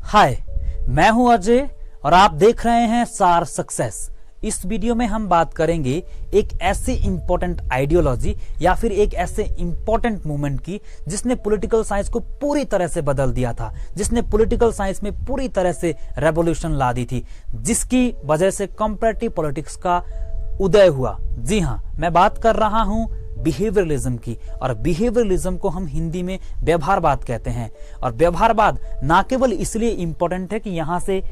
हाय, मैं हूं अजय और आप देख रहे हैं सार सक्सेस। इस वीडियो में हम बात करेंगे एक ऐसी इंपॉर्टेंट आइडियोलॉजी या फिर एक ऐसे इंपॉर्टेंट मूवमेंट की जिसने पॉलिटिकल साइंस को पूरी तरह से बदल दिया था, जिसने पॉलिटिकल साइंस में पूरी तरह से रेवोल्यूशन ला दी थी, जिसकी वजह से कंपैरेटिव पॉलिटिक्स का उदय हुआ। जी हां, मैं बात कर रहा हूं बिहेवियरलिज्म की। और बिहेवियरलिज्म को हम हिंदी में व्यवहारवाद कहते हैं। और व्यवहारवाद ना केवल इसलिए इंपॉर्टेंट है कि यहां से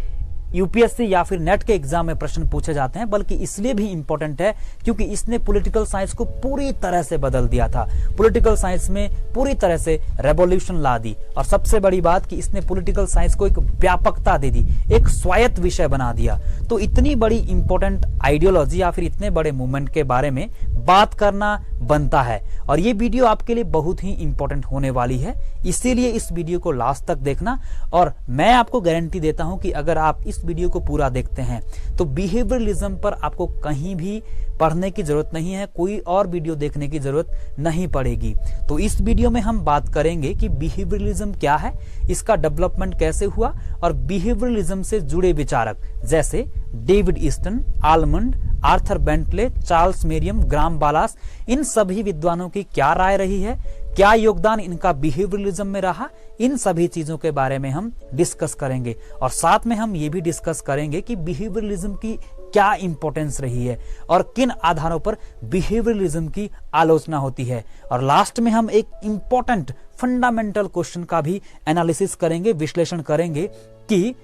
यूपीएससी या फिर नेट के एग्जाम में प्रश्न पूछे जाते हैं, बल्कि इसलिए भी इंपॉर्टेंट है क्योंकि इसने पॉलिटिकल साइंस को पूरी तरह से बदल दिया था। पॉलिटिकल साइंस में पूरी तरह से रेवोल्यूशन ला दी। और सबसे बड़ी बात कि इसने पॉलिटिकल साइंस को एक व्यापकता दे दी, एक स्वायत्त विषय बना दिया। तो इतनी बड़ी इंपॉर्टेंट आइडियोलॉजी या फिर इतने बड़े मूवमेंट के बारे में बात करना बनता है। और ये वीडियो आपके लिए बहुत ही इंपॉर्टेंट होने वाली है, इसीलिए इस वीडियो को लास्ट तक देखना। और मैं आपको गारंटी देता हूं कि अगर आप इस वीडियो को पूरा देखते हैं तो बिहेवियरलिज्म पर आपको कहीं भी पढ़ने की जरूरत नहीं है, कोई और वीडियो देखने की जरूरत नहीं पड़ेगी। तो इस वीडियो में हम बात करेंगे कि बिहेवियरलिज्म क्या है, इसका डेवलपमेंट कैसे हुआ, और बिहेवियरलिज्म से जुड़े विचारक जैसे David Easton, Almond, Arthur Bentley, Charles Merriam, Graham Wallas, इन सभी विद्वानों की क्या राय रही है, क्या योगदान इनका बिहेवियरलिज्म में रहा, इन सभी चीजों के बारे में हम डिस्कस करेंगे। और साथ में हम ये भी डिस्कस करेंगे कि बिहेवियरलिज्म की क्या इंपॉर्टेंस रही है और किन आधारों पर बिहेवियरलिज्म की आलोचना होती है। और लास्ट में हम एक इंपॉर्टेंट फंडामेंटल क्वेश्चन का भी एनालिसिस करेंगे, विश्लेषण करेंगे कि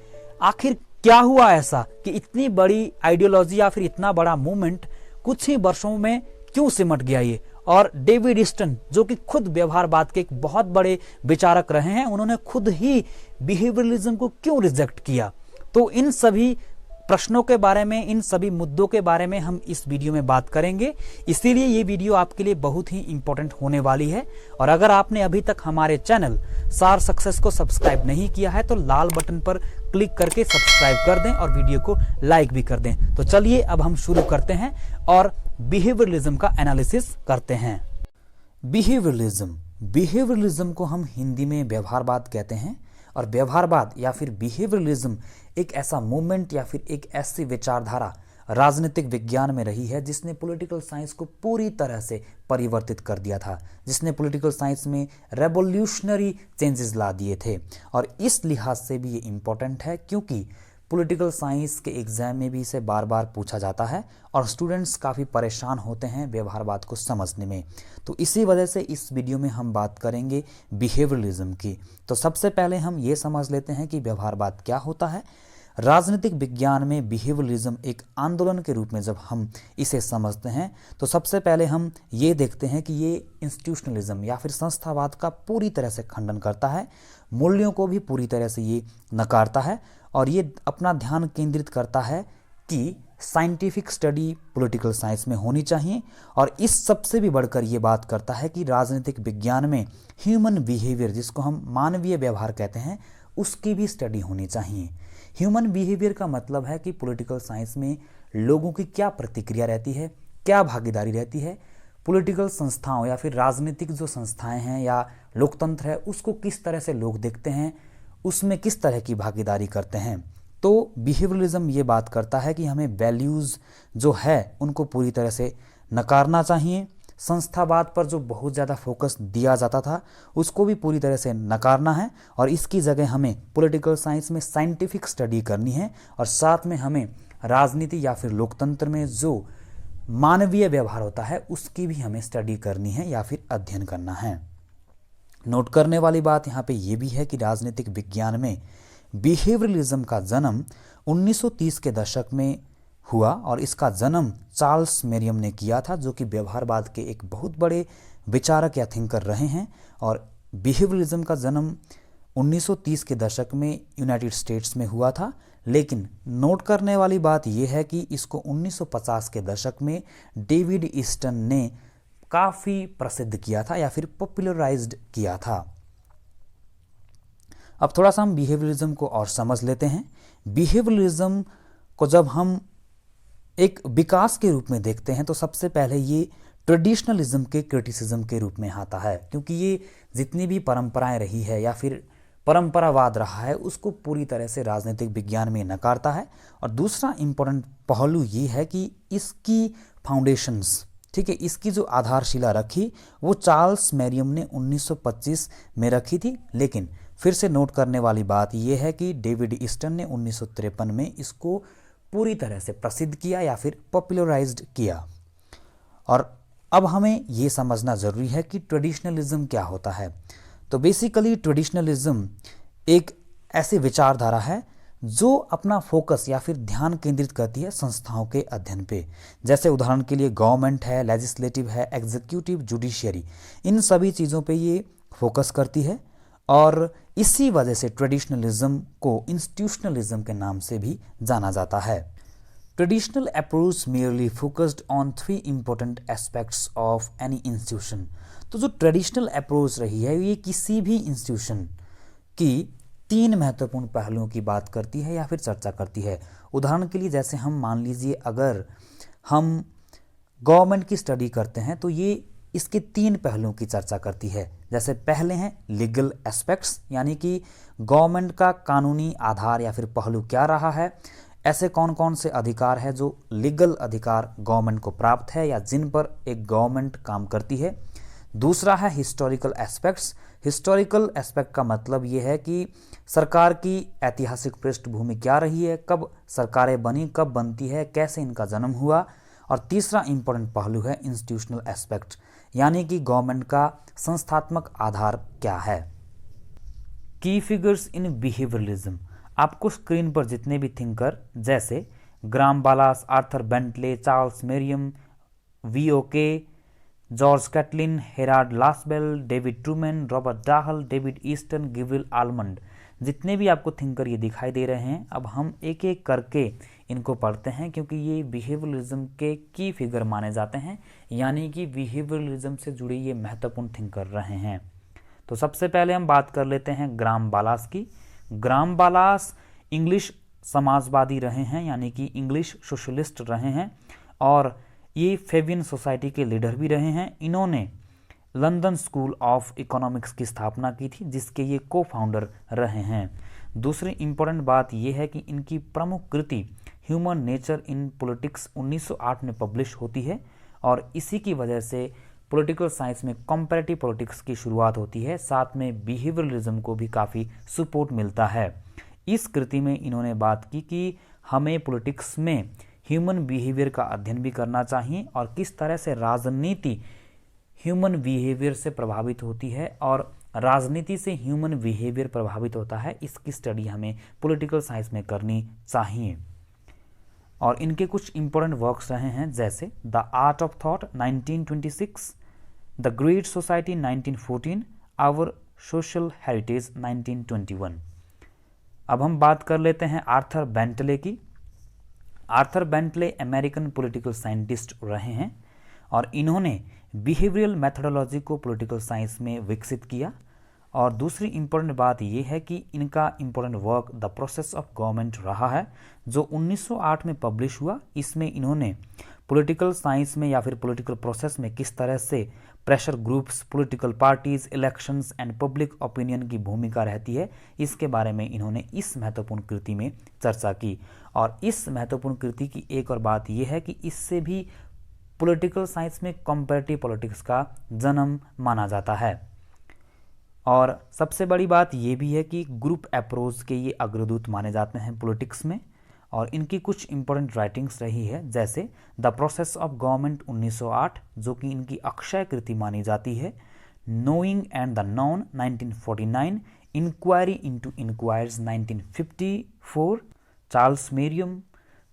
आखिर क्या हुआ ऐसा कि इतनी बड़ी आइडियोलॉजी या फिर इतना बड़ा मूवमेंट कुछ ही वर्षों में क्यों सिमट गया ये। और डेविड ईस्टन, जो कि खुद व्यवहारवाद के एक बहुत बड़े विचारक रहे हैं, उन्होंने खुद ही बिहेवियरलिज्म को क्यों रिजेक्ट किया। तो इन सभी प्रश्नों के बारे में, इन सभी मुद्दों के बारे में हम इस वीडियो में बात करेंगे। इसीलिए ये वीडियो आपके लिए बहुत ही इंपॉर्टेंट होने वाली है। और अगर आपने अभी तक हमारे चैनल सार सक्सेस को सब्सक्राइब नहीं किया है तो लाल बटन पर क्लिक करके सब्सक्राइब कर दें और वीडियो को लाइक भी कर दें। तो चलिए अब हम शुरू करते हैं और बिहेवियरलिज्म का एनालिसिस करते हैं। बिहेवियरलिज्म को हम हिंदी में व्यवहारवाद कहते हैं। और व्यवहारवाद या फिर बिहेवियरलिज्म एक ऐसा मूवमेंट या फिर एक ऐसी विचारधारा राजनीतिक विज्ञान में रही है जिसने पॉलिटिकल साइंस को पूरी तरह से परिवर्तित कर दिया था, जिसने पॉलिटिकल साइंस में रेवोल्यूशनरी चेंजेस ला दिए थे। और इस लिहाज से भी ये इम्पोर्टेंट है क्योंकि पॉलिटिकल साइंस के एग्जाम में भी इसे बार बार पूछा जाता है और स्टूडेंट्स काफ़ी परेशान होते हैं व्यवहारवाद को समझने में। तो इसी वजह से इस वीडियो में हम बात करेंगे बिहेवियरलिज्म की। तो सबसे पहले हम ये समझ लेते हैं कि व्यवहारवाद क्या होता है। राजनीतिक विज्ञान में बिहेवियरलिज्म एक आंदोलन के रूप में जब हम इसे समझते हैं तो सबसे पहले हम ये देखते हैं कि ये इंस्टीट्यूशनलिज्म या फिर संस्थावाद का पूरी तरह से खंडन करता है, मूल्यों को भी पूरी तरह से ये नकारता है। और ये अपना ध्यान केंद्रित करता है कि साइंटिफिक स्टडी पॉलिटिकल साइंस में होनी चाहिए। और इस सबसे भी बढ़कर ये बात करता है कि राजनीतिक विज्ञान में ह्यूमन बिहेवियर, जिसको हम मानवीय व्यवहार कहते हैं, उसकी भी स्टडी होनी चाहिए। ह्यूमन बिहेवियर का मतलब है कि पॉलिटिकल साइंस में लोगों की क्या प्रतिक्रिया रहती है, क्या भागीदारी रहती है, पॉलिटिकल संस्थाओं या फिर राजनीतिक जो संस्थाएं हैं या लोकतंत्र है उसको किस तरह से लोग देखते हैं, उसमें किस तरह की भागीदारी करते हैं। तो बिहेवियरलिज्म ये बात करता है कि हमें वैल्यूज़ जो है उनको पूरी तरह से नकारना चाहिए। संस्थावाद पर जो बहुत ज़्यादा फोकस दिया जाता था उसको भी पूरी तरह से नकारना है और इसकी जगह हमें पॉलिटिकल साइंस में साइंटिफिक स्टडी करनी है। और साथ में हमें राजनीति या फिर लोकतंत्र में जो मानवीय व्यवहार होता है उसकी भी हमें स्टडी करनी है या फिर अध्ययन करना है। नोट करने वाली बात यहाँ पे ये भी है कि राजनीतिक विज्ञान में बिहेवियरलिज्म का जन्म 1930 के दशक में हुआ और इसका जन्म चार्ल्स मेरियम ने किया था, जो कि व्यवहारवाद के एक बहुत बड़े विचारक या थिंकर रहे हैं। और बिहेवियरलिज्म का जन्म 1930 के दशक में यूनाइटेड स्टेट्स में हुआ था, लेकिन नोट करने वाली बात यह है कि इसको 1950 के दशक में डेविड ईस्टन ने काफ़ी प्रसिद्ध किया था या फिर पॉपुलराइज्ड किया था। अब थोड़ा सा हम बिहेवियरलिज्म को और समझ लेते हैं। बिहेवियरलिज्म को जब हम एक विकास के रूप में देखते हैं तो सबसे पहले ये ट्रेडिशनलिज्म के क्रिटिसिज्म के रूप में आता है, क्योंकि ये जितनी भी परंपराएं रही है या फिर परंपरावाद रहा है उसको पूरी तरह से राजनीतिक विज्ञान में नकारता है। और दूसरा इम्पोर्टेंट पहलू ये है कि इसकी फाउंडेशंस, ठीक है, इसकी जो आधारशिला रखी वो चार्ल्स मेरियम ने 1925 में रखी थी। लेकिन फिर से नोट करने वाली बात यह है कि डेविड ईस्टन ने 1953 में इसको पूरी तरह से प्रसिद्ध किया या फिर पॉपुलराइज्ड किया। और अब हमें ये समझना ज़रूरी है कि ट्रेडिशनलिज्म क्या होता है। तो बेसिकली ट्रेडिशनलिज्म एक ऐसी विचारधारा है जो अपना फोकस या फिर ध्यान केंद्रित करती है संस्थाओं के अध्ययन पे। जैसे उदाहरण के लिए गवर्नमेंट है, लेजिस्लेटिव है, एग्जीक्यूटिव, जुडिशियरी, इन सभी चीज़ों पे ये फोकस करती है। और इसी वजह से ट्रेडिशनलिज्म को इंस्टीट्यूशनलिज्म के नाम से भी जाना जाता है। Traditional approach merely focused on 3 important aspects of any institution। तो जो ट्रेडिशनल अप्रोच रही है ये किसी भी इंस्टीट्यूशन की 3 महत्वपूर्ण पहलुओं की बात करती है या फिर चर्चा करती है। उदाहरण के लिए जैसे हम मान लीजिए अगर हम गवर्नमेंट की स्टडी करते हैं तो ये इसके 3 पहलुओं की चर्चा करती है। जैसे पहले हैं लीगल एस्पेक्ट्स, यानी कि गवर्नमेंट का कानूनी आधार या फिर पहलू क्या रहा है, ऐसे कौन कौन से अधिकार है जो लीगल अधिकार गवर्नमेंट को प्राप्त है या जिन पर एक गवर्नमेंट काम करती है। दूसरा है हिस्टोरिकल एस्पेक्ट्स। हिस्टोरिकल एस्पेक्ट का मतलब ये है कि सरकार की ऐतिहासिक पृष्ठभूमि क्या रही है, कब सरकारें बनी, कब बनती है, कैसे इनका जन्म हुआ। और तीसरा इंपॉर्टेंट पहलू है इंस्टीट्यूशनल एस्पेक्ट, यानी कि गवर्नमेंट का संस्थात्मक आधार क्या है। Key figures in behaviouralism. आपको स्क्रीन पर जितने भी थिंकर जैसे Graham Wallas, Arthur Bentley, Charles Merriam, V O Key, George Catlin, Harold Lasswell, David Truman, Robert Dahl, David Easton, Gabriel Almond, जितने भी आपको थिंकर ये दिखाई दे रहे हैं, अब हम एक एक करके इनको पढ़ते हैं क्योंकि ये बिहेवियरलिज्म के की फिगर माने जाते हैं, यानी कि बिहेवियरलिज्म से जुड़े ये महत्वपूर्ण थिंकर रहे हैं। तो सबसे पहले हम बात कर लेते हैं ग्राम बालास की। ग्राम बालास इंग्लिश समाजवादी रहे हैं, यानी कि इंग्लिश सोशलिस्ट रहे हैं और ये फेबियन सोसाइटी के लीडर भी रहे हैं। इन्होंने लंदन स्कूल ऑफ इकोनॉमिक्स की स्थापना की थी जिसके ये को फाउंडर रहे हैं। दूसरी इंपॉर्टेंट बात यह है कि इनकी प्रमुख कृति ह्यूमन नेचर इन पॉलिटिक्स 1908 में पब्लिश होती है और इसी की वजह से पॉलिटिकल साइंस में कंपैरेटिव पॉलिटिक्स की शुरुआत होती है। साथ में बिहेवियरलिज्म को भी काफ़ी सपोर्ट मिलता है। इस कृति में इन्होंने बात की कि हमें पॉलिटिक्स में ह्यूमन बिहेवियर का अध्ययन भी करना चाहिए और किस तरह से राजनीति ह्यूमन बिहेवियर से प्रभावित होती है और राजनीति से ह्यूमन बिहेवियर प्रभावित होता है, इसकी स्टडी हमें पॉलिटिकल साइंस में करनी चाहिए। और इनके कुछ इंपॉर्टेंट वर्क्स रहे हैं जैसे the art of thought 1926, the great society 1914, our social heritage 1921। अब हम बात कर लेते हैं आर्थर बेंटले की। Arthur Bentley American political scientist रहे हैं और इन्होंने बिहेवियरल मेथोडोलॉजी को पॉलिटिकल साइंस में विकसित किया। और दूसरी इंपॉर्टेंट बात यह है कि इनका important work the process of government रहा है जो 1908 में पब्लिश हुआ। इसमें इन्होंने पॉलिटिकल साइंस में या फिर पॉलिटिकल प्रोसेस में किस तरह से pressure groups, political parties, elections and public opinion की भूमिका रहती है, इसके बारे में इन्होंने इस महत्वपूर्ण कृति में चर्चा की। और इस महत्वपूर्ण कृति की एक और बात यह है कि इससे भी पॉलिटिकल साइंस में कंपैरेटिव पॉलिटिक्स का जन्म माना जाता है। और सबसे बड़ी बात यह भी है कि ग्रुप अप्रोच के ये अग्रदूत माने जाते हैं पॉलिटिक्स में। और इनकी कुछ इंपॉर्टेंट राइटिंग्स रही है जैसे द प्रोसेस ऑफ गवर्नमेंट 1908 जो कि इनकी अक्षय कृति मानी जाती है, knowing and the known 1949, inquiry into inquiries 1954।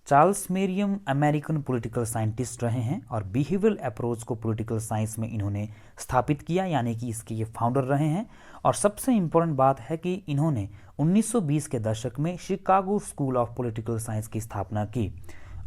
Charles Merriam American political scientist रहे हैं और बिहेवियरल अप्रोच को पॉलिटिकल साइंस में इन्होंने स्थापित किया, यानी कि इसके ये फाउंडर रहे हैं। और सबसे इम्पोर्टेंट बात है कि इन्होंने 1920 के दशक में Chicago school of political science की स्थापना की।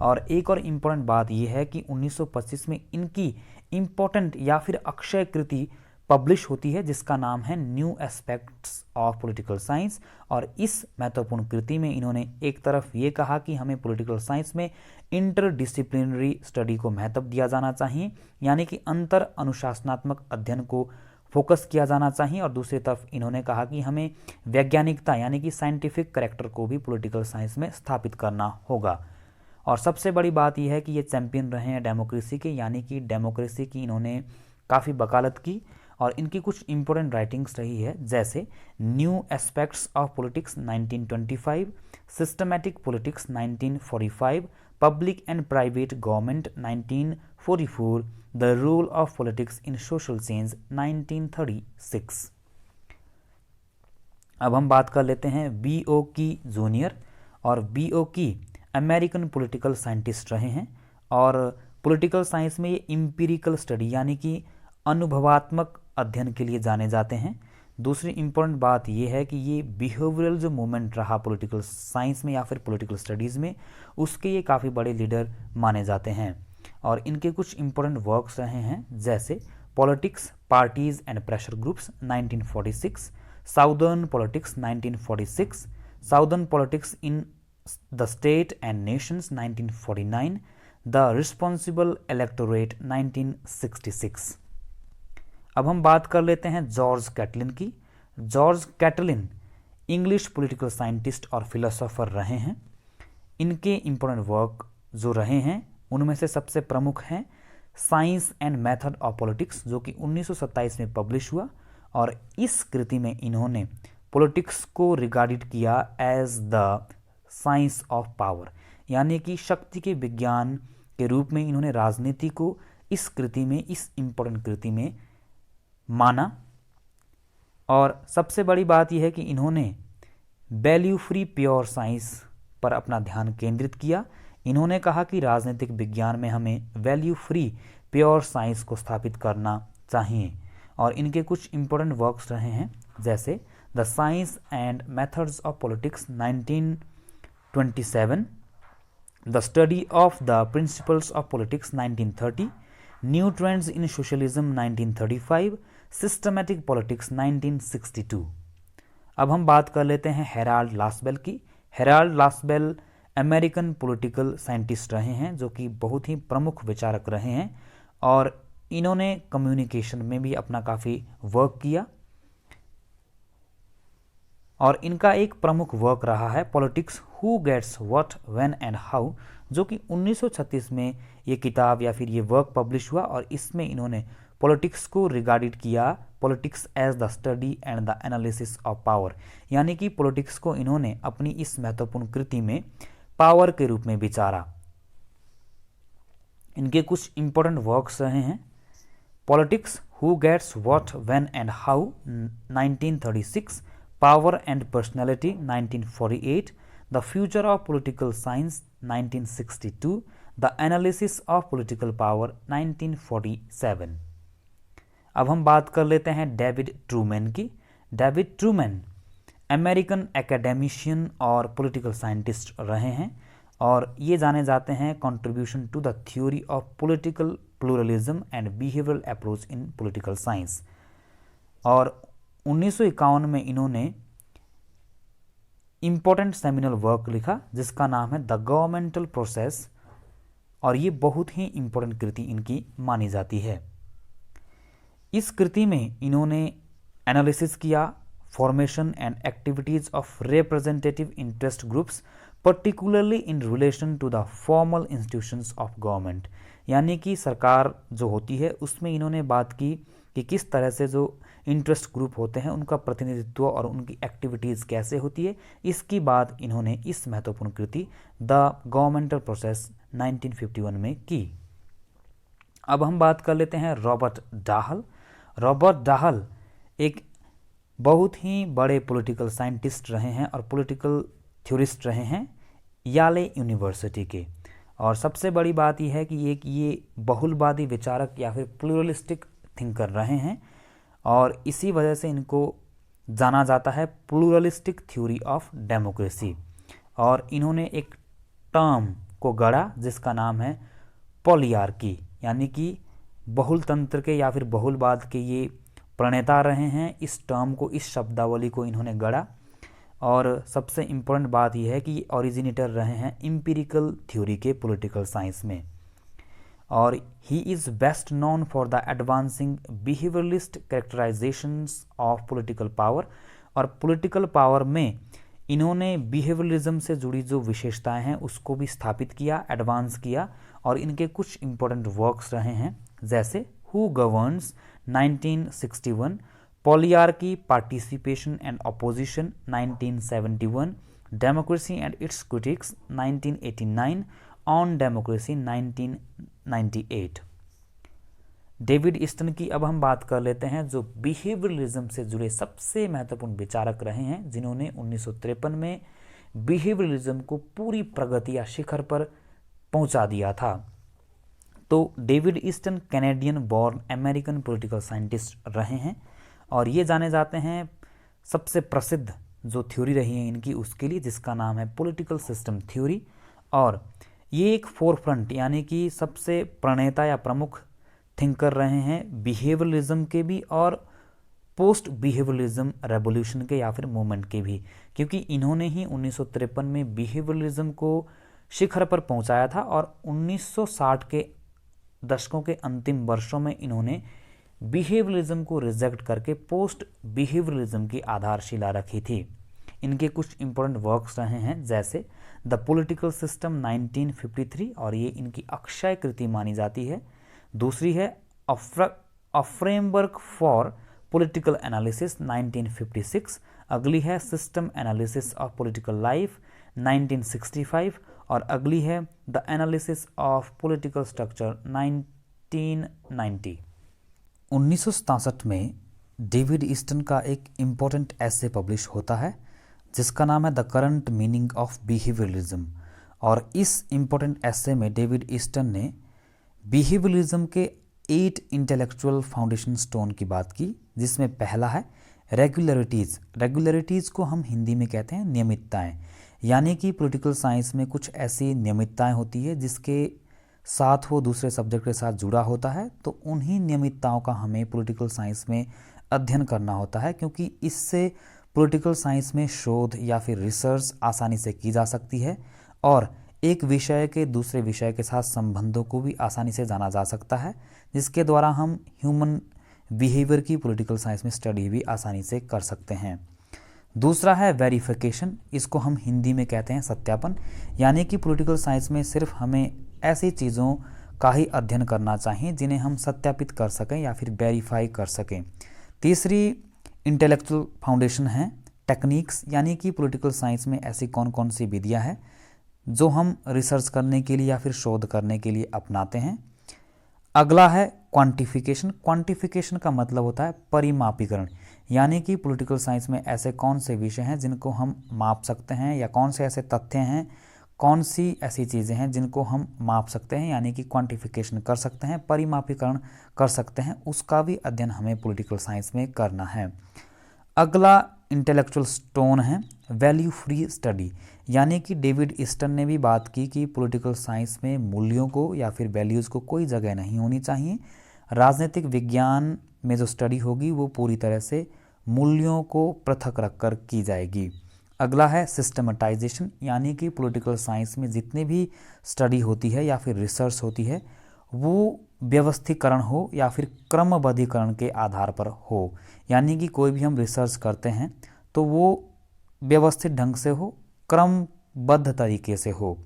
और एक और इम्पोर्टेंट बात यह है कि 1925 में इनकी इम्पोर्टेंट या फिर अक्षय कृति पब्लिश होती है जिसका नाम है new aspects of political science. और इस महत्वपूर्ण कृति में इन्होंने एक तरफ ये कहा कि हमें पॉलिटिकल साइंस में इंटरडिसिप्लिनरी स्टडी को महत्व दिया जाना चाहिए, यानी कि अंतर अनुशासनात्मक अध्ययन को फोकस किया जाना चाहिए, और दूसरी तरफ इन्होंने कहा कि हमें वैज्ञानिकता यानी कि साइंटिफिक करेक्टर को भी पॉलिटिकल साइंस में स्थापित करना होगा। और सबसे बड़ी बात यह है कि ये चैंपियन रहे हैं डेमोक्रेसी के, यानी कि डेमोक्रेसी की इन्होंने काफ़ी वकालत की, और इनकी कुछ इंपॉर्टेंट राइटिंग्स रही है, जैसे new aspects of politics 1925, systematic politics 1945, public and private government 1944, the role of politics in social change 1936। अब हम बात कर लेते हैं B.O. की जूनियर, और B.O. की अमेरिकन पॉलिटिकल साइंटिस्ट रहे हैं, और पॉलिटिकल साइंस में ये इम्पीरिकल स्टडी यानी कि अनुभवात्मक अध्ययन के लिए जाने जाते हैं। दूसरी इम्पोर्टेंट बात यह है कि ये बिहेवियरल जो मूवमेंट रहा पॉलिटिकल साइंस में या फिर पॉलिटिकल स्टडीज़ में, उसके ये काफ़ी बड़े लीडर माने जाते हैं। और इनके कुछ इम्पोर्टेंट वर्क्स रहे हैं, जैसे politics, parties and pressure groups 1946, southern politics 1946, southern politics in the state and nations 1949, the responsible electorate 1966। अब हम बात कर लेते हैं जॉर्ज कैटलिन की। George Catlin English political scientist और फिलोसोफर रहे हैं। इनके इम्पोर्टेंट वर्क जो रहे हैं उनमें से सबसे प्रमुख हैं science and method of politics, जो कि 1927 में पब्लिश हुआ, और इस कृति में इन्होंने पॉलिटिक्स को रिगार्डेड किया as the science of power, यानी कि शक्ति के विज्ञान के रूप में इन्होंने राजनीति को इस कृति में, इस इम्पोर्टेंट कृति में माना। और सबसे बड़ी बात यह है कि इन्होंने वैल्यू फ्री प्योर साइंस पर अपना ध्यान केंद्रित किया। इन्होंने कहा कि राजनीतिक विज्ञान में हमें वैल्यू फ्री प्योर साइंस को स्थापित करना चाहिए। और इनके कुछ इम्पोर्टेंट वर्क्स रहे हैं, जैसे the science and methods of politics 1927, the study of the principles of politics 1930, new trends in socialism 1935, systematic politics 1962। अब हम बात कर लेते हैं हेराल्ड लासबेल की। हेराल्ड लासबेल अमेरिकन पॉलिटिकल साइंटिस्ट रहे हैं, जो कि बहुत ही प्रमुख विचारक रहे हैं, और इन्होंने कम्युनिकेशन में भी अपना काफ़ी वर्क किया। और इनका एक प्रमुख वर्क रहा है politics who gets what when and how, जो कि 1936 में ये किताब या फिर ये वर्क पब्लिश हुआ, और इसमें इन्होंने पॉलिटिक्स को रिगार्डेड किया politics as the study and the analysis of power, यानी कि पॉलिटिक्स को इन्होंने अपनी इस महत्वपूर्ण कृति में पावर के रूप में विचारा। इनके कुछ इंपॉर्टेंट वर्क्स रहे हैं politics who gets what when and how 1936, power and personality 1948, the future of political science 1962, the analysis of political power 1947। अब हम बात कर लेते हैं डेविड ट्रूमैन की। डेविड ट्रूमैन अमेरिकन एकेडमिशियन और पॉलिटिकल साइंटिस्ट रहे हैं, और ये जाने जाते हैं contribution to the theory of political pluralism and behavioural approach in political science. और 1951 में इन्होंने इम्पोर्टेंट सेमिनल वर्क लिखा जिसका नाम है द गवर्नमेंटल प्रोसेस, और ये बहुत ही इम्पोर्टेंट कृति इनकी मानी जाती है। इस कृति में इन्होंने एनालिसिस किया formation and activities of representative interest groups particularly in relation to the formal institutions of government, यानी कि सरकार जो होती है उसमें इन्होंने बात की कि किस तरह से जो इंटरेस्ट ग्रुप होते हैं उनका प्रतिनिधित्व और उनकी एक्टिविटीज़ कैसे होती है। इसकी बात इन्होंने इस महत्वपूर्ण कृति द गवर्नमेंटल प्रोसेस 1951 में की। अब हम बात कर लेते हैं रॉबर्ट डाहल। रॉबर्ट डाहल एक बहुत ही बड़े पॉलिटिकल साइंटिस्ट रहे हैं और पॉलिटिकल थ्योरिस्ट रहे हैं याले यूनिवर्सिटी के। और सबसे बड़ी बात यह है कि ये बहुलवादी विचारक या फिर प्लूरलिस्टिक थिंकर रहे हैं, और इसी वजह से इनको जाना जाता है प्लूरलिस्टिक थ्योरी ऑफ डेमोक्रेसी। और इन्होंने एक टर्म को गढ़ा जिसका नाम है पॉलियार्की, यानी कि बहुलतंत्र के या फिर बहुलवाद के ये प्रणेता रहे हैं। इस टर्म को, इस शब्दावली को इन्होंने गढ़ा। और सबसे इम्पोर्टेंट बात यह है कि ये ओरिजिनेटर रहे हैं एम्पिरिकल थ्योरी के पॉलिटिकल साइंस में। और he is best known for the advancing behaviouralist characterisations of political power. और पॉलिटिकल पावर में इन्होंने बिहेवियरलिज्म से जुड़ी जो विशेषताएं हैं उसको भी स्थापित किया, एडवांस किया, और इनके कुछ इंपॉर्टेंट वर्क्स रहे हैं जैसे who governs 1961, polyarchy, participation and opposition 1971, democracy and its critics 1989, on democracy 1998। David Easton की अब हम बात कर लेते हैं, जो बिहेवियरलिज्म से जुड़े सबसे महत्वपूर्ण विचारक रहे हैं, जिन्होंने 1953 में बिहेवियरलिज्म को पूरी प्रगति या शिखर पर पहुंचा दिया था। तो David Easton Canadian born American political scientist रहे हैं और ये जाने जाते हैं सबसे प्रसिद्ध जो थ्योरी रही है इनकी उसके लिए, जिसका नाम है पॉलिटिकल सिस्टम थ्योरी। और ये एक फोरफ्रंट यानी कि सबसे प्रणेता या प्रमुख थिंकर रहे हैं बिहेवियरलिज्म के भी और पोस्ट बिहेवियरलिज्म रेवोल्यूशन के या फिर मूवमेंट के भी, क्योंकि इन्होंने ही 1953 में बिहेवियरलिज्म को शिखर पर पहुंचाया था और 1960 के दशकों के अंतिम वर्षों में इन्होंने बिहेवियरलिज्म को रिजेक्ट करके पोस्ट बिहेवियरलिज्म की आधारशिला रखी थी। इनके कुछ इंपॉर्टेंट वर्क्स रहे हैं जैसे द पॉलिटिकल सिस्टम 1953 और ये इनकी अक्षय कृति मानी जाती है। दूसरी है a framework for political analysis 1956, अगली है system analysis of political life 1965 और अगली है the analysis of political structure 1990। 1967 में डेविड ईस्टन का एक इम्पोर्टेंट ऐसे पब्लिश होता है जिसका नाम है the current meaning of behaviourism. और इस इम्पोर्टेंट ऐसे में डेविड ईस्टन ने बिहेवियरलिज्म के 8 इंटेलेक्चुअल फाउंडेशन स्टोन की बात की, जिसमें पहला है रेगुलरिटीज़। रेगुलरिटीज़ को हम हिंदी में कहते हैं नियमितताएं, यानी कि पॉलिटिकल साइंस में कुछ ऐसी नियमितताएं होती है जिसके साथ वो दूसरे सब्जेक्ट के साथ जुड़ा होता है, तो उन्हीं नियमितताओं का हमें पॉलिटिकल साइंस में अध्ययन करना होता है, क्योंकि इससे पॉलिटिकल साइंस में शोध या फिर रिसर्च आसानी से की जा सकती है और एक विषय के दूसरे विषय के साथ संबंधों को भी आसानी से जाना जा सकता है, जिसके द्वारा हम ह्यूमन बिहेवियर की पॉलिटिकल साइंस में स्टडी भी आसानी से कर सकते हैं। दूसरा है वेरिफिकेशन, इसको हम हिंदी में कहते हैं सत्यापन, यानी कि पॉलिटिकल साइंस में सिर्फ हमें ऐसी चीज़ों का ही अध्ययन करना चाहिए जिन्हें हम सत्यापित कर सकें या फिर वेरीफाई कर सकें। तीसरी इंटेलेक्चुअल फाउंडेशन है टेक्निक्स, यानी कि पॉलिटिकल साइंस में ऐसी कौन कौन सी विधियां हैं जो हम रिसर्च करने के लिए या फिर शोध करने के लिए अपनाते हैं। अगला है क्वांटिफिकेशन। क्वांटिफिकेशन का मतलब होता है परिमापीकरण, यानी कि पॉलिटिकल साइंस में ऐसे कौन से विषय हैं जिनको हम माप सकते हैं या कौन से ऐसे तथ्य हैं, कौन सी ऐसी चीज़ें हैं जिनको हम माप सकते हैं, यानी कि क्वांटिफिकेशन कर सकते हैं, परिमापीकरण कर सकते हैं, उसका भी अध्ययन हमें पॉलिटिकल साइंस में करना है। अगला इंटेलेक्चुअल स्टोन है वैल्यू फ्री स्टडी, यानी कि डेविड ईस्टन ने भी बात की कि पॉलिटिकल साइंस में मूल्यों को या फिर वैल्यूज़ को कोई जगह नहीं होनी चाहिए। राजनीतिक विज्ञान में जो स्टडी होगी वो पूरी तरह से मूल्यों को पृथक रखकर की जाएगी। अगला है सिस्टमेटाइजेशन, यानी कि पॉलिटिकल साइंस में जितनी भी स्टडी होती है या फिर रिसर्च होती है वो व्यवस्थीकरण हो या फिर क्रमबद्धीकरण के आधार पर हो, यानी कि कोई भी हम रिसर्च करते हैं तो वो व्यवस्थित ढंग से हो, क्रमबद्ध तरीके से हो।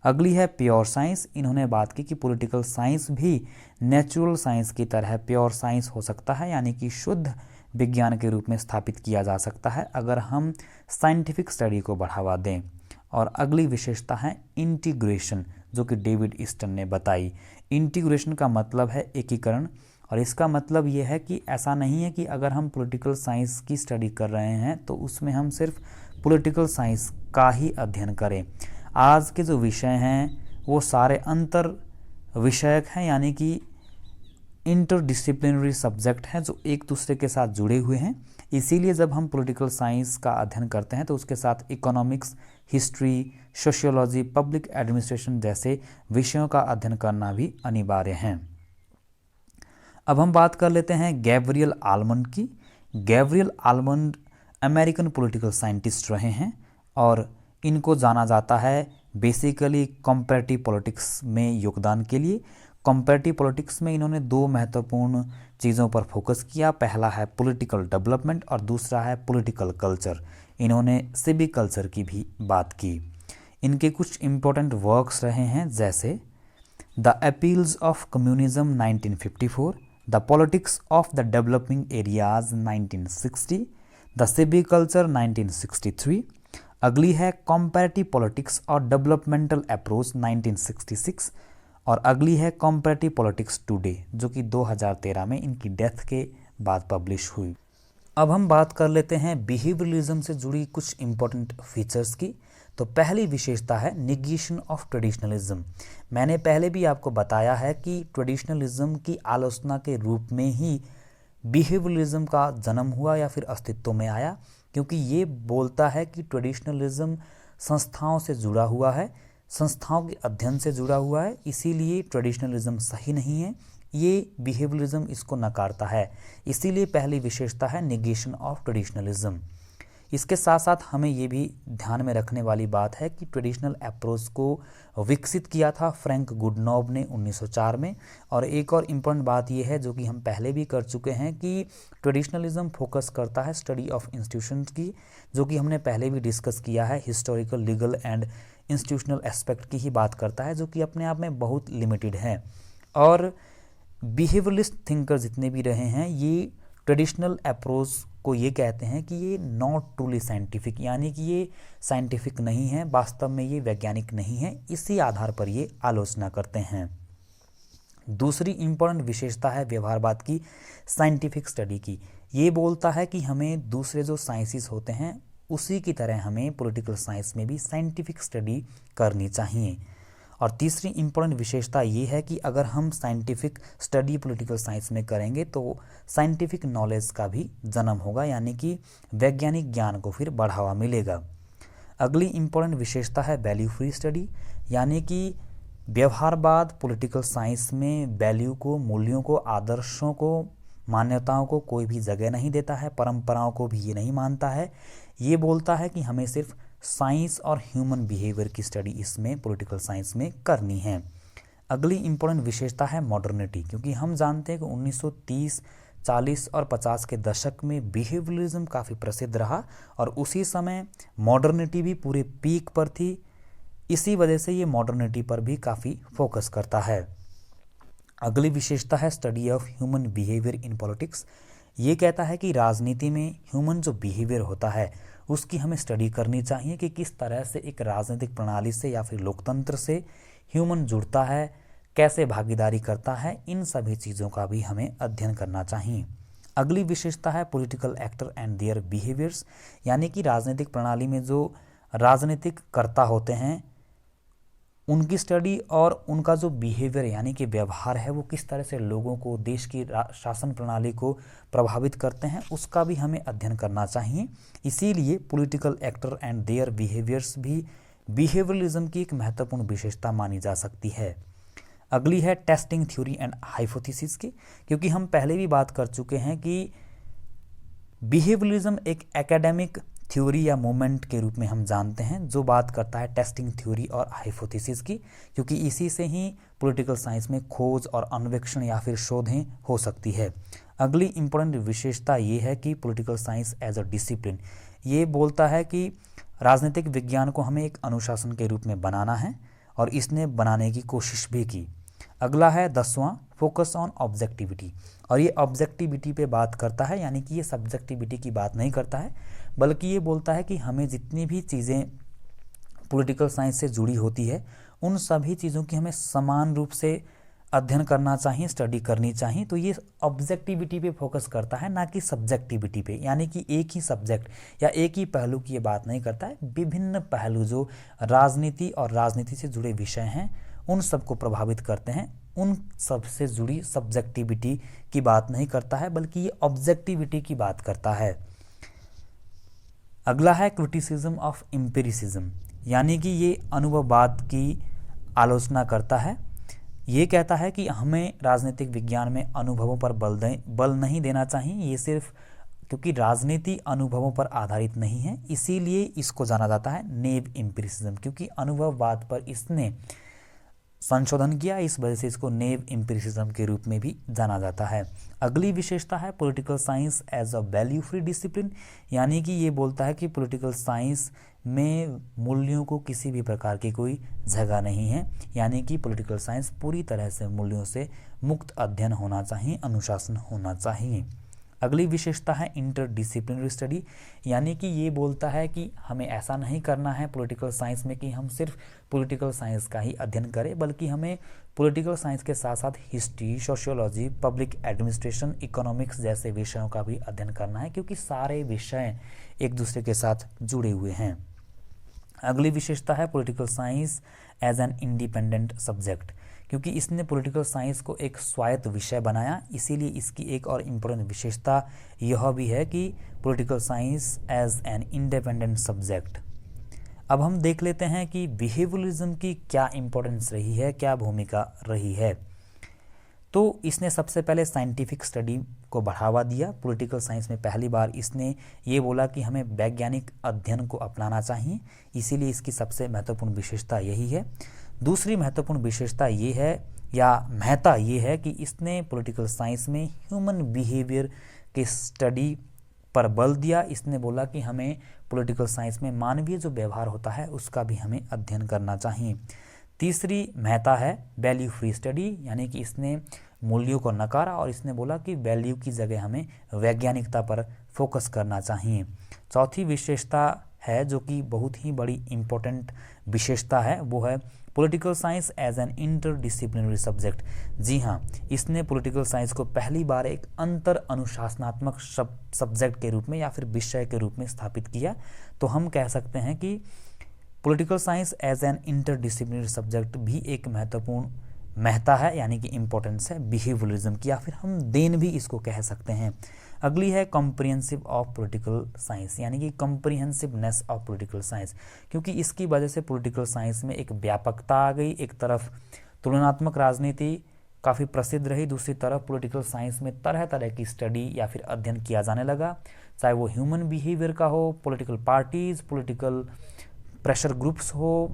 अगली है प्योर साइंस। इन्होंने बात की कि पॉलिटिकल साइंस भी नेचुरल साइंस की तरह प्योर साइंस हो सकता है, यानी कि शुद्ध विज्ञान के रूप में स्थापित किया जा सकता है अगर हम साइंटिफिक स्टडी को बढ़ावा दें। और अगली विशेषता है इंटीग्रेशन, जो कि डेविड ईस्टन ने बताई। इंटीग्रेशन का मतलब है एकीकरण, और इसका मतलब ये है कि ऐसा नहीं है कि अगर हम पॉलिटिकल साइंस की स्टडी कर रहे हैं तो उसमें हम सिर्फ पॉलिटिकल साइंस का ही अध्ययन करें। आज के जो विषय हैं वो सारे अंतर विषयक हैं, यानी कि इंटरडिसिप्लिनरी सब्जेक्ट हैं जो एक दूसरे के साथ जुड़े हुए हैं। इसीलिए जब हम पॉलिटिकल साइंस का अध्ययन करते हैं तो उसके साथ economics, history, sociology, public administration जैसे विषयों का अध्ययन करना भी अनिवार्य है। अब हम बात कर लेते हैं गैब्रियल आलमंड की। Gabriel almond American political scientist रहे हैं और इनको जाना जाता है बेसिकली कंपैरेटिव पॉलिटिक्स में योगदान के लिए। कंपैरेटिव पॉलिटिक्स में इन्होंने दो महत्वपूर्ण चीज़ों पर फोकस किया। पहला है पॉलिटिकल डेवलपमेंट और दूसरा है पॉलिटिकल कल्चर। इन्होंने सिविक कल्चर की भी बात की। इनके कुछ इम्पोर्टेंट वर्क्स रहे हैं, जैसे the appeals of communism 1954, the politics of the developing areas 1960, the civic culture 1963। अगली है कंपैरेटिव पॉलिटिक्स और डेवलपमेंटल अप्रोच 1966 और अगली है कंपैरेटिव पॉलिटिक्स टुडे, जो कि 2013 में इनकी डेथ के बाद पब्लिश हुई। अब हम बात कर लेते हैं बिहेवियरलिज्म से जुड़ी कुछ इम्पोर्टेंट फीचर्स की। तो पहली विशेषता है निगेशन ऑफ ट्रेडिशनलिज्म। मैंने पहले भी आपको बताया है कि ट्रेडिशनलिज्म की आलोचना के रूप में ही बिहेवियरलिज्म का जन्म हुआ या फिर अस्तित्व में आया, क्योंकि ये बोलता है कि ट्रेडिशनलिज्म संस्थाओं से जुड़ा हुआ है, संस्थाओं के अध्ययन से जुड़ा हुआ है, इसीलिए ट्रेडिशनलिज्म सही नहीं है। ये बिहेवियरलिज्म इसको नकारता है, इसीलिए पहली विशेषता है निगेशन ऑफ ट्रेडिशनलिज्म। इसके साथ साथ हमें ये भी ध्यान में रखने वाली बात है कि ट्रेडिशनल अप्रोच को विकसित किया था फ्रैंक गुडनॉब ने 1904 में। और एक और इम्पोर्टेंट बात ये है, जो कि हम पहले भी कर चुके हैं, कि ट्रेडिशनलिज्म फोकस करता है स्टडी ऑफ इंस्टीट्यूशंस की, जो कि हमने पहले भी डिस्कस किया है। Historical, legal and institutional aspect की ही बात करता है, जो कि अपने आप में बहुत लिमिटेड है। और बिहेवियरलिस्ट थिंकर जितने भी रहे हैं, ये ट्रेडिशनल अप्रोच को ये कहते हैं कि ये नॉट ट्रूली साइंटिफिक, यानी कि ये साइंटिफिक नहीं है, वास्तव में ये वैज्ञानिक नहीं है। इसी आधार पर ये आलोचना करते हैं। दूसरी इम्पोर्टेंट विशेषता है व्यवहारवाद की, साइंटिफिक स्टडी की। ये बोलता है कि हमें दूसरे जो साइंसेस होते हैं उसी की तरह हमें पॉलिटिकल साइंस में भी साइंटिफिक स्टडी करनी चाहिए। और तीसरी इम्पोर्टेंट विशेषता ये है कि अगर हम साइंटिफिक स्टडी पॉलिटिकल साइंस में करेंगे तो साइंटिफिक नॉलेज का भी जन्म होगा, यानी कि वैज्ञानिक ज्ञान को फिर बढ़ावा मिलेगा। अगली इम्पोर्टेंट विशेषता है वैल्यू फ्री स्टडी, यानी कि व्यवहारवाद पॉलिटिकल साइंस में वैल्यू को, मूल्यों को, आदर्शों को, मान्यताओं को कोई भी जगह नहीं देता है, परंपराओं को भी ये नहीं मानता है। ये बोलता है कि हमें सिर्फ साइंस और ह्यूमन बिहेवियर की स्टडी इसमें पॉलिटिकल साइंस में करनी है। अगली इम्पोर्टेंट विशेषता है मॉडर्निटी, क्योंकि हम जानते हैं कि 1930, 40 और 50 के दशक में बिहेवियरलिज्म काफ़ी प्रसिद्ध रहा और उसी समय मॉडर्निटी भी पूरे पीक पर थी। इसी वजह से ये मॉडर्निटी पर भी काफ़ी फोकस करता है। अगली विशेषता है study of human behaviour in politics. ये कहता है कि राजनीति में ह्यूमन जो बिहेवियर होता है उसकी हमें स्टडी करनी चाहिए कि किस तरह से एक राजनीतिक प्रणाली से या फिर लोकतंत्र से ह्यूमन जुड़ता है, कैसे भागीदारी करता है, इन सभी चीज़ों का भी हमें अध्ययन करना चाहिए। अगली विशेषता है political actor and their behaviours, यानी कि राजनीतिक प्रणाली में जो राजनीतिक कर्ता होते हैं उनकी स्टडी और उनका जो बिहेवियर यानी कि व्यवहार है वो किस तरह से लोगों को, देश की शासन प्रणाली को प्रभावित करते हैं, उसका भी हमें अध्ययन करना चाहिए। इसीलिए political actor and their behaviours भी बिहेवियरलिज्म की एक महत्वपूर्ण विशेषता मानी जा सकती है। अगली है टेस्टिंग थ्योरी एंड हाइपोथेसिस की, क्योंकि हम पहले भी बात कर चुके हैं कि बिहेवियरलिज्म एक एकेडमिक थ्योरी या मूवमेंट के रूप में हम जानते हैं जो बात करता है टेस्टिंग थ्योरी और हाइपोथेसिस की, क्योंकि इसी से ही पॉलिटिकल साइंस में खोज और अन्वेषण या फिर शोधें हो सकती है। अगली इम्पोर्टेंट विशेषता ये है कि political science as a discipline, ये बोलता है कि राजनीतिक विज्ञान को हमें एक अनुशासन के रूप में बनाना है और इसने बनाने की कोशिश भी की। अगला है 10वां फोकस ऑन ऑब्जेक्टिविटी, और ये ऑब्जेक्टिविटी पे बात करता है, यानी कि ये सब्जेक्टिविटी की बात नहीं करता है, बल्कि ये बोलता है कि हमें जितनी भी चीज़ें पॉलिटिकल साइंस से जुड़ी होती है उन सभी चीज़ों की हमें समान रूप से अध्ययन करना चाहिए, स्टडी करनी चाहिए। तो ये ऑब्जेक्टिविटी पे फोकस करता है, ना कि सब्जेक्टिविटी पे, यानी कि एक ही सब्जेक्ट या एक ही पहलू की ये बात नहीं करता है। विभिन्न पहलू जो राजनीति और राजनीति से जुड़े विषय हैं उन सबको प्रभावित करते हैं, उन सब से जुड़ी सब्जेक्टिविटी की बात नहीं करता है, बल्कि ये ऑब्जेक्टिविटी की बात करता है। अगला है क्रिटिसिज्म ऑफ एम्पिरिसिज्म, यानी कि ये अनुभववाद की आलोचना करता है। ये कहता है कि हमें राजनीतिक विज्ञान में अनुभवों पर बल नहीं देना चाहिए, ये सिर्फ क्योंकि राजनीति अनुभवों पर आधारित नहीं है, इसीलिए इसको जाना जाता है नेव एम्पिरिसिज्म, क्योंकि अनुभववाद पर इसने संशोधन किया, इस वजह से इसको नेव एम्पिरिसिज्म के रूप में भी जाना जाता है। अगली विशेषता है political science as a value free discipline, यानी कि ये बोलता है कि पॉलिटिकल साइंस में मूल्यों को किसी भी प्रकार की कोई जगह नहीं है, यानी कि पॉलिटिकल साइंस पूरी तरह से मूल्यों से मुक्त अध्ययन होना चाहिए, अनुशासन होना चाहिए। अगली विशेषता है इंटरडिसिप्लिनरी स्टडी, यानी कि ये बोलता है कि हमें ऐसा नहीं करना है पॉलिटिकल साइंस में कि हम सिर्फ पॉलिटिकल साइंस का ही अध्ययन करें, बल्कि हमें पॉलिटिकल साइंस के साथ साथ history, sociology, public administration, economics जैसे विषयों का भी अध्ययन करना है, क्योंकि सारे विषय एक दूसरे के साथ जुड़े हुए हैं। अगली विशेषता है political science as an independent subject, क्योंकि इसने पॉलिटिकल साइंस को एक स्वायत्त विषय बनाया, इसीलिए इसकी एक और इम्पोर्टेंट विशेषता यह भी है कि political science as an independent subject. अब हम देख लेते हैं कि बिहेवियरलिज्म की क्या इम्पोर्टेंस रही है, क्या भूमिका रही है। तो इसने सबसे पहले साइंटिफिक स्टडी को बढ़ावा दिया। पॉलिटिकल साइंस में पहली बार इसने ये बोला कि हमें वैज्ञानिक अध्ययन को अपनाना चाहिए, इसीलिए इसकी सबसे महत्वपूर्ण विशेषता यही है। दूसरी महत्वपूर्ण विशेषता ये है या महत्ता ये है कि इसने पॉलिटिकल साइंस में ह्यूमन बिहेवियर के स्टडी पर बल दिया। इसने बोला कि हमें पॉलिटिकल साइंस में मानवीय जो व्यवहार होता है उसका भी हमें अध्ययन करना चाहिए। तीसरी महत्ता है वैल्यू फ्री स्टडी, यानी कि इसने मूल्यों को नकारा और इसने बोला कि वैल्यू की जगह हमें वैज्ञानिकता पर फोकस करना चाहिए। चौथी विशेषता है जो कि बहुत ही बड़ी इम्पोर्टेंट विशेषता है, वो है political science as an interdisciplinary subject. जी हाँ, इसने पॉलिटिकल साइंस को पहली बार एक अंतर अनुशासनात्मक सब्जेक्ट के रूप में या फिर विषय के रूप में स्थापित किया। तो हम कह सकते हैं कि political science as an interdisciplinary subject भी एक महत्वपूर्ण महत्ता है, यानी कि इम्पोर्टेंस है बिहेवियरलिज्म की, या फिर हम देन भी इसको कह सकते हैं। अगली है कॉम्प्रिहेंसिव ऑफ पॉलिटिकल साइंस, यानी कि कॉम्प्रिहेंसिवनेस ऑफ पॉलिटिकल साइंस, क्योंकि इसकी वजह से पॉलिटिकल साइंस में एक व्यापकता आ गई। एक तरफ तुलनात्मक राजनीति काफ़ी प्रसिद्ध रही, दूसरी तरफ पॉलिटिकल साइंस में तरह तरह की स्टडी या फिर अध्ययन किया जाने लगा, चाहे वो ह्यूमन बिहेवियर का हो, political parties, political pressure groups हो,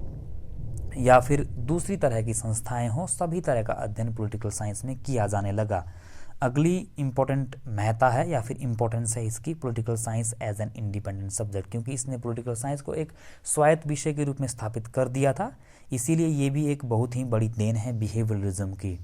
या फिर दूसरी तरह की संस्थाएं हो, सभी तरह का अध्ययन पॉलिटिकल साइंस में किया जाने लगा। अगली इम्पोर्टेंट महत्ता है या फिर इम्पोर्टेंस है इसकी political science as an independent subject, क्योंकि इसने पॉलिटिकल साइंस को एक स्वायत्त विषय के रूप में स्थापित कर दिया था, इसीलिए ये भी एक बहुत ही बड़ी देन है बिहेवियरलिज्म की।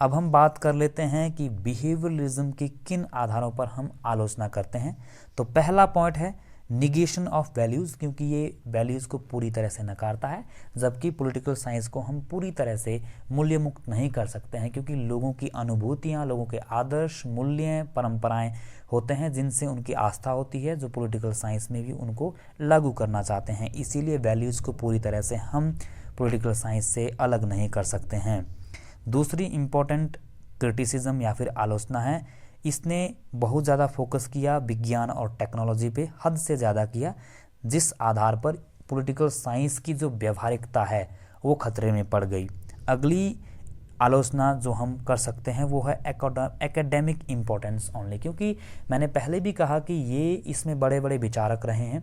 अब हम बात कर लेते हैं कि बिहेवियरलिज्म की किन आधारों पर हम आलोचना करते हैं। तो पहला पॉइंट है निगेशन ऑफ वैल्यूज़, क्योंकि ये वैल्यूज़ को पूरी तरह से नकारता है, जबकि पॉलिटिकल साइंस को हम पूरी तरह से मूल्य मुक्त नहीं कर सकते हैं, क्योंकि लोगों की अनुभूतियाँ, लोगों के आदर्श, मूल्य, परंपराएं होते हैं जिनसे उनकी आस्था होती है, जो पॉलिटिकल साइंस में भी उनको लागू करना चाहते हैं। इसीलिए वैल्यूज़ को पूरी तरह से हम पॉलिटिकल साइंस से अलग नहीं कर सकते हैं। दूसरी इम्पोर्टेंट क्रिटिसिज्म या फिर आलोचना है, इसने बहुत ज़्यादा फोकस किया विज्ञान और टेक्नोलॉजी पे, हद से ज़्यादा किया, जिस आधार पर पॉलिटिकल साइंस की जो व्यवहारिकता है वो खतरे में पड़ गई। अगली आलोचना जो हम कर सकते हैं वो है एकेडमिक इम्पोर्टेंस ओनली, क्योंकि मैंने पहले भी कहा कि ये इसमें बड़े बड़े विचारक रहे हैं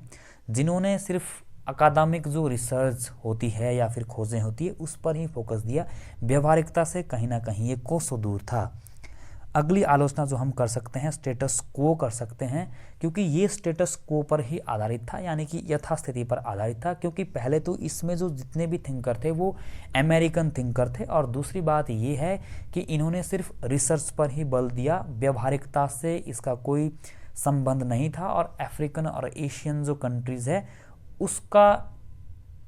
जिन्होंने सिर्फ अकादमिक जो रिसर्च होती है या फिर खोजें होती है उस पर ही फोकस दिया, व्यवहारिकता से कहीं ना कहीं ये कोसों दूर था। अगली आलोचना जो हम कर सकते हैं स्टेटस को कर सकते हैं, क्योंकि ये स्टेटस को पर ही आधारित था, यानी कि यथास्थिति पर आधारित था, क्योंकि पहले तो इसमें जो जितने भी थिंकर थे वो अमेरिकन थिंकर थे, और दूसरी बात ये है कि इन्होंने सिर्फ रिसर्च पर ही बल दिया, व्यवहारिकता से इसका कोई संबंध नहीं था, और अफ्रीकन और एशियन जो कंट्रीज़ है उसका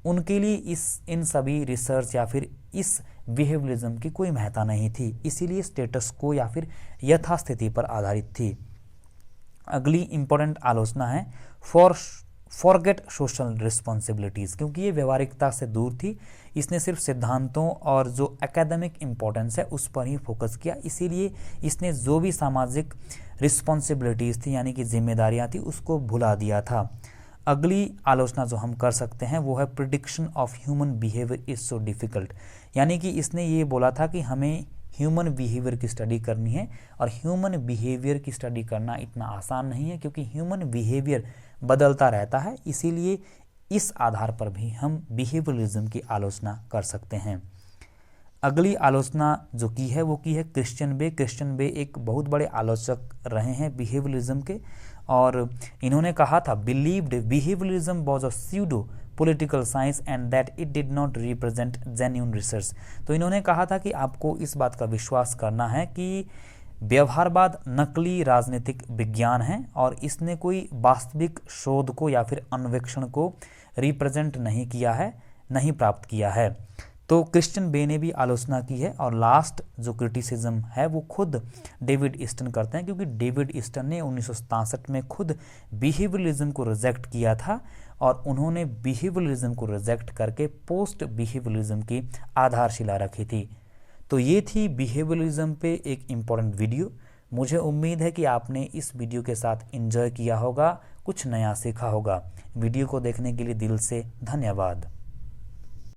उनके लिए इन सभी रिसर्च या फिर इस बिहेवियरलिज्म की कोई महत्ता नहीं थी, इसीलिए स्टेटस को या फिर यथास्थिति पर आधारित थी। अगली इंपॉर्टेंट आलोचना है फॉरगेट सोशल रिस्पॉन्सिबिलिटीज़, क्योंकि ये व्यवहारिकता से दूर थी, इसने सिर्फ सिद्धांतों और जो एकेडमिक इम्पोर्टेंस है उस पर ही फोकस किया, इसीलिए इसने जो भी सामाजिक रिस्पॉन्सिबिलिटीज़ थी यानी कि जिम्मेदारियाँ थी उसको भुला दिया था। अगली आलोचना जो हम कर सकते हैं वो है prediction of human behaviour is so difficult, यानी कि इसने ये बोला था कि हमें ह्यूमन बिहेवियर की स्टडी करनी है, और ह्यूमन बिहेवियर की स्टडी करना इतना आसान नहीं है, क्योंकि ह्यूमन बिहेवियर बदलता रहता है, इसीलिए इस आधार पर भी हम बिहेवियरलिज्म की आलोचना कर सकते हैं। अगली आलोचना जो की है वो की है क्रिश्चियन बे। क्रिश्चियन बे एक बहुत बड़े आलोचक रहे हैं बिहेवियरलिज्म के, और इन्होंने कहा था believed behaviourism was a pseudo political science and that it did not represent genuine research. तो इन्होंने कहा था कि आपको इस बात का विश्वास करना है कि व्यवहारवाद नकली राजनीतिक विज्ञान है और इसने कोई वास्तविक शोध को या फिर अन्वेषण को रिप्रेजेंट नहीं किया है, नहीं प्राप्त किया है। तो क्रिश्चियन बे ने भी आलोचना की है, और लास्ट जो क्रिटिसिज्म है वो खुद डेविड ईस्टन करते हैं, क्योंकि डेविड ईस्टन ने 1967 में खुद बिहेवियरलिज्म को रिजेक्ट किया था, और उन्होंने बिहेवियरलिज्म को रिजेक्ट करके पोस्ट बिहेवियरलिज्म की आधारशिला रखी थी। तो ये थी बिहेवियरलिज्म पे एक इम्पॉर्टेंट वीडियो। मुझे उम्मीद है कि आपने इस वीडियो के साथ एंजॉय किया होगा, कुछ नया सीखा होगा। वीडियो को देखने के लिए दिल से धन्यवाद।